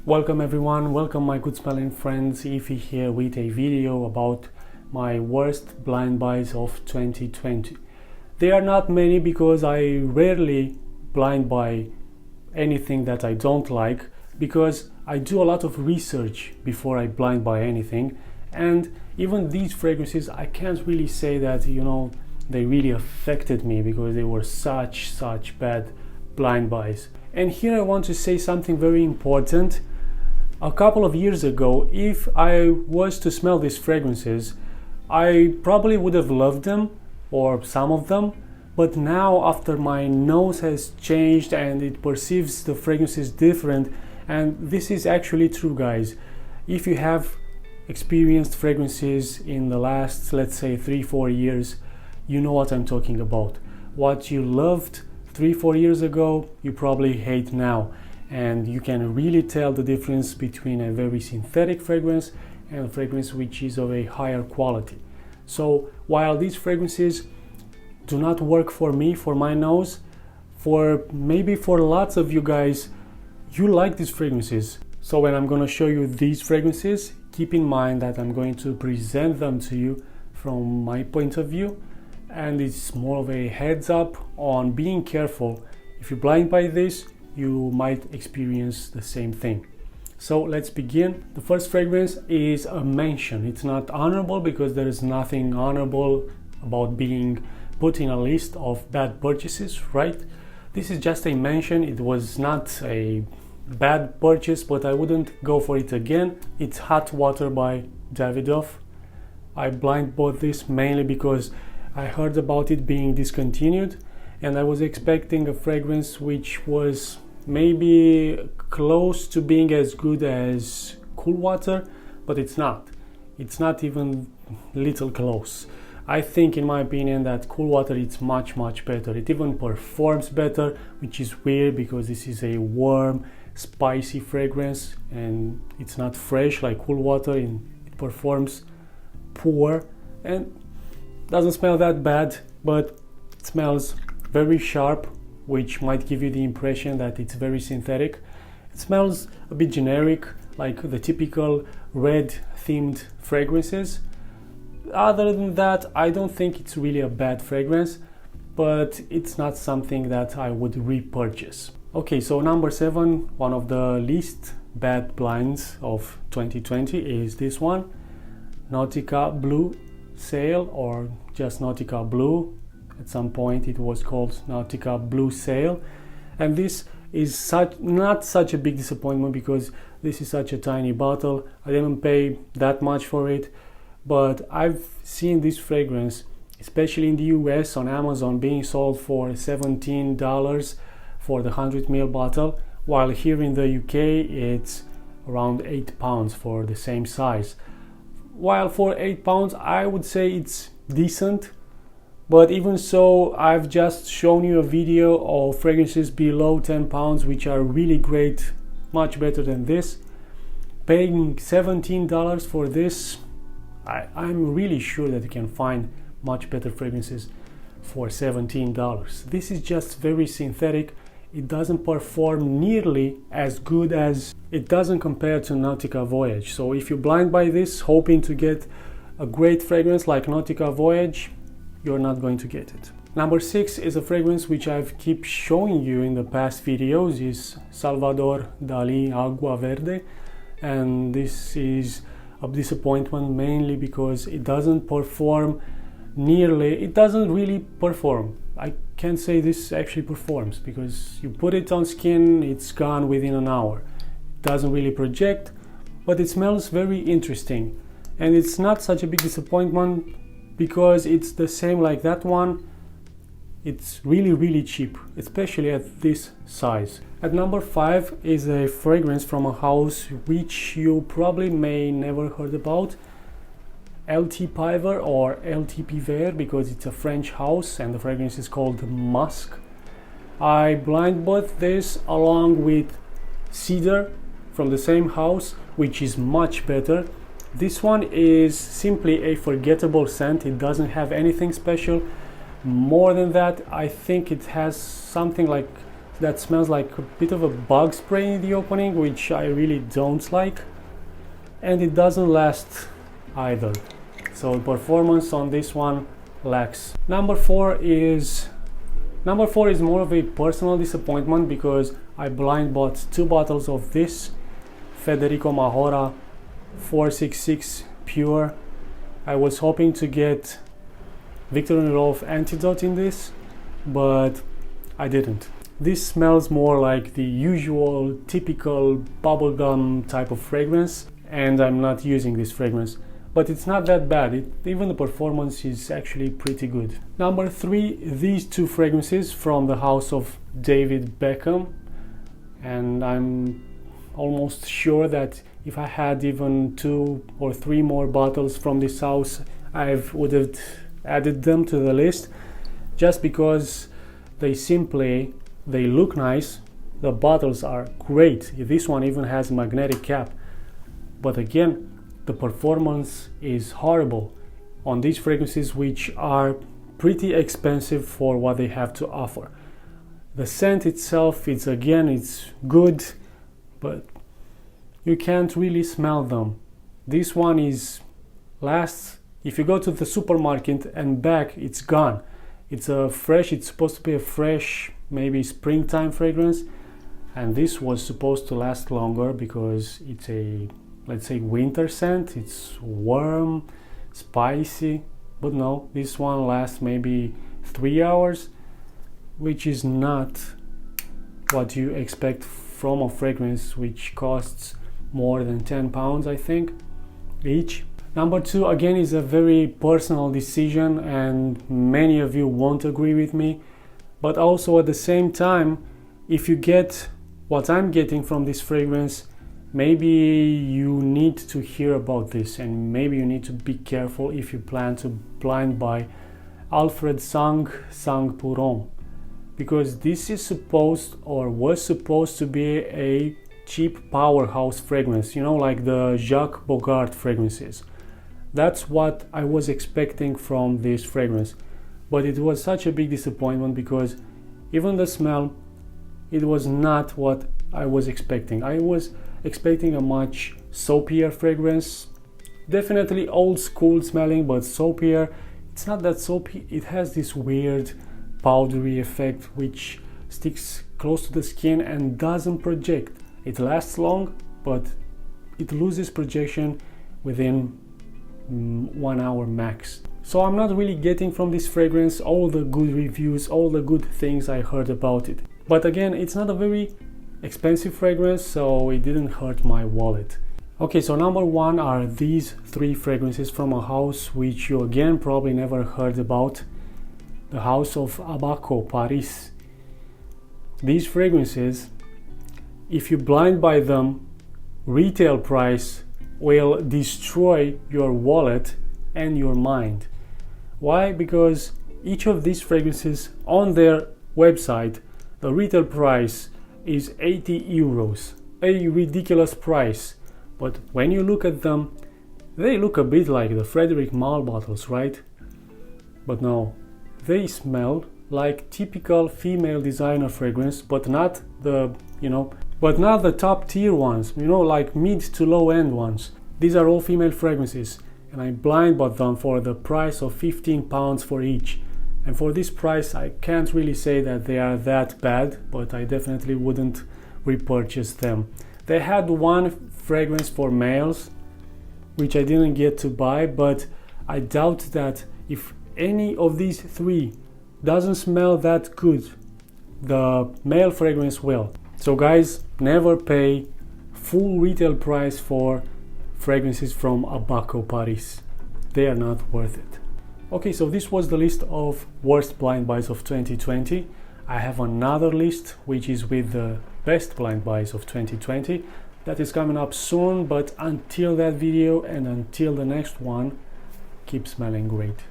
Welcome everyone, welcome my good smelling friends. Ify here with a video about my worst blind buys of 2020. There are not many because I rarely blind buy anything that I don't like, because I do a lot of research before I blind buy anything. And even these fragrances, I can't really say that they really affected me, because they were such bad blind buys. And here I want to say something very important. A couple of years ago, if I was to smell these fragrances, I probably would have loved them, or some of them. But now, after my nose has changed and it perceives the fragrances different, and this is actually true, guys. If you have experienced fragrances in the last, let's say, 3-4 years, you know what I'm talking about. What you loved 3-4 years ago, you probably hate now. And you can really tell the difference between a very synthetic fragrance and a fragrance which is of a higher quality. So while these fragrances do not work for me, for my nose, maybe for lots of you guys, you like these fragrances. So when I'm going to show you these fragrances, keep in mind that I'm going to present them to you from my point of view, and it's more of a heads up on being careful. If you blind buy this, you might experience the same thing. So let's begin. The first fragrance is a mention. It's not honorable because there is nothing honorable about being put in a list of bad purchases, right? This is just a mention. It was not a bad purchase, but I wouldn't go for it again. It's Hot Water by Davidoff. I blind bought this mainly because I heard about it being discontinued, and I was expecting a fragrance which was maybe close to being as good as Cool Water, but it's not. It's not even little close. I think, in my opinion, that Cool Water is much better. It even performs better, which is weird because this is a warm, spicy fragrance and it's not fresh like Cool Water, and it performs poor and doesn't smell that bad, but it smells very sharp, which might give you the impression that it's very synthetic. It smells a bit generic, like the typical red themed fragrances. Other than that, I don't think it's really a bad fragrance, but it's not something that I would repurchase. Okay, so number 7, one of the least bad blinds of 2020 is this one, Nautica Blue Sail, or just Nautica Blue. At some point it was called Nautica Blue Sail, and this is not such a big disappointment because this is such a tiny bottle. I didn't pay that much for it, but I've seen this fragrance, especially in the US on Amazon, being sold for $17 for the 100 ml bottle, while here in the UK it's around £8 for the same size. While for £8 I would say it's decent, but even so, I've just shown you a video of fragrances below £10 which are really great, much better than this. Paying $17 for this, I'm really sure that you can find much better fragrances for $17. This is just very synthetic. It doesn't perform nearly as good as, it doesn't compare to Nautica Voyage. So if you blind buy this hoping to get a great fragrance like Nautica Voyage, you're not going to get it. Number 6 is a fragrance which I've keep showing you in the past videos, is Salvador Dali Agua Verde, and this is a disappointment mainly because it doesn't perform nearly, it doesn't really perform. I can't say this actually performs, because you put it on skin, it's gone within an hour. It doesn't really project, but it smells very interesting, and it's not such a big disappointment because it's the same like that one. It's really cheap, especially at this size. At number 5 is a fragrance from a house which you probably may never heard about, LT Piver or LT Piver, because it's a French house and the fragrance is called Musk. I blind bought this along with Cedar from the same house, which is much better. This one is simply a forgettable scent. It doesn't have anything special. More than that, I think it has something like that smells like a bit of a bug spray in the opening, which I really don't like, and it doesn't last either. So performance on this one lacks. Number four is more of a personal disappointment because I blind bought 2 bottles of this Federico Mahora 466 Pure. I was hoping to get Victor and Rolf Antidote in this, but I didn't. This smells more like the usual typical bubblegum type of fragrance, and I'm not using this fragrance. But it's not that bad, even the performance is actually pretty good. Number 3, these 2 fragrances from the house of David Beckham, and I'm almost sure that if I had even 2 or 3 more bottles from this house, I would have added them to the list, just because they look nice, the bottles are great. This one even has a magnetic cap, but again, the performance is horrible on these fragrances, which are pretty expensive for what they have to offer. The scent itself, it's good, but you can't really smell them. This one lasts, if you go to the supermarket and back, it's gone. It's supposed to be a fresh, maybe springtime fragrance, and this was supposed to last longer because it's a, let's say, winter scent. It's warm, spicy, but no, this one lasts maybe 3 hours, which is not what you expect from a fragrance which costs more than £10, I think, each. Number 2, again, is a very personal decision, and many of you won't agree with me, but also at the same time, if you get what I'm getting from this fragrance, maybe you need to hear about this, and maybe you need to be careful if you plan to blind buy Alfred Sang pour Homme, because this is was supposed to be a cheap powerhouse fragrance, like the Jacques Bogart fragrances. That's what I was expecting from this fragrance, but it was such a big disappointment because even the smell, it was not what I was expecting. I was expecting a much soapier fragrance, definitely old school smelling, but soapier. It's not that soapy, it has this weird powdery effect which sticks close to the skin and doesn't project. It lasts long, but it loses projection within 1 hour max. So I'm not really getting from this fragrance all the good reviews, all the good things I heard about it. But again, it's not a very expensive fragrance, so it didn't hurt my wallet. Okay, so number 1 are these 3 fragrances from a house which you again probably never heard about, the house of Abaco Paris. These fragrances, if you blind buy them, retail price will destroy your wallet and your mind. Why? Because each of these fragrances on their website, the retail price is 80 euros, a ridiculous price. But when you look at them, they look a bit like the Frederic Malle bottles, right? But no, they smell like typical female designer fragrance, but not the, but not the top tier ones, like mid to low end ones. These are all female fragrances, and I blind bought them for the price of £15 for each. And for this price, I can't really say that they are that bad, but I definitely wouldn't repurchase them. They had one fragrance for males, which I didn't get to buy, but I doubt that if any of these 3 doesn't smell that good, the male fragrance will. So guys, never pay full retail price for fragrances from Abaco Paris. They are not worth it. Okay, so this was the list of worst blind buys of 2020. I have another list which is with the best blind buys of 2020 that is coming up soon, but until that video and until the next one, keep smelling great.